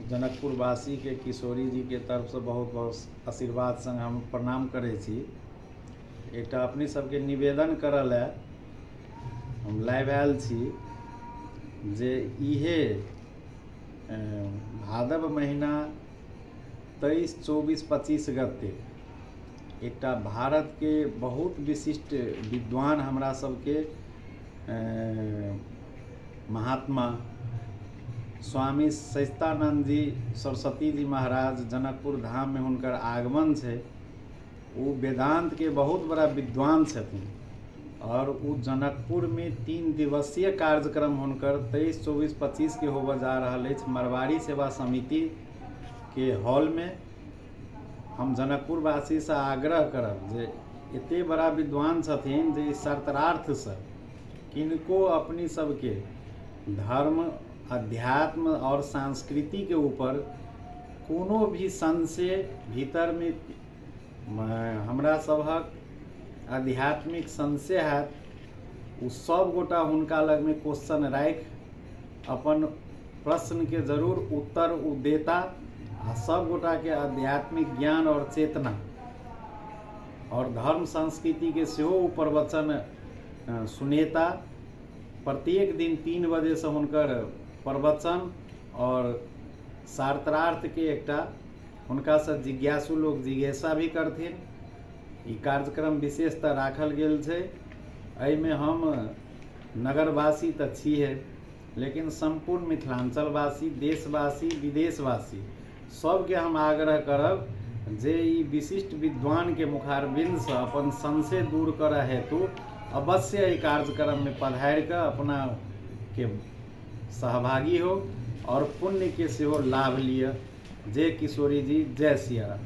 जनकपुर वासी के किशोरी जी के तरफ से बहुत बहुत आशीर्वाद संग हम प्रणाम करै छी। एकटा अपनी सबके निवेदन करल है, हम लाइव आयल छी जे इहे भादव महीना 23, 24, 25 गते एकटा भारत के बहुत विशिष्ट विद्वान हमरा सबके महात्मा स्वामी सच्चिदानंद जी सरस्वती जी महाराज जनकपुर धाम में हुनकर आगमन है। वो वेदांत के बहुत बड़ा विद्वान छथिन और वो जनकपुर में 3 दिवसीय कार्यक्रम हुनकर 23, 24, 25 के होबे जा रहल अछि मरवाड़ी सेवा समिति के हॉल में। हम जनकपुर वासी से आग्रह करब जे एते बड़ा विद्वान छथिन जे शर्तरार्थ से किनको अपनी सबके धर्म, अध्यात्म और संस्कृति के ऊपर कोनो भी संशय भीतर में हमरा सबहक आध्यात्मिक संशय है, उ सब गोटा हुनका लग में क्वेश्चन राख अपन प्रश्न के जरूर उत्तर उ देता आ सब गोटा के आध्यात्मिक ज्ञान और चेतना और धर्म संस्कृति के सेहो प्रवचन सुनेता। प्रत्येक दिन 3 बजे से हुनकर प्रवचन और शास्त्रार्थ के एकटा हुनका से जिज्ञासु लोग जिज्ञासा भी करथिन। ई कार्यक्रम विशेषतः राखल गेल छै। एहिमे हम नगरवासी तऽ छियै, लेकिन संपूर्ण मिथिलांचलवासी, देशवासी, विदेशवासी सबके हम आग्रह करब जे ई विशिष्ट विद्वान के मुखारबिंद से अपन संशय दूर करऽ हेतु अवश्य एहि कार्यक्रम में पधारि कऽ अपना के सहभागी हो और पुण्य के सेहो लाभ लिया। जय किशोरी जी, जय सिया राम।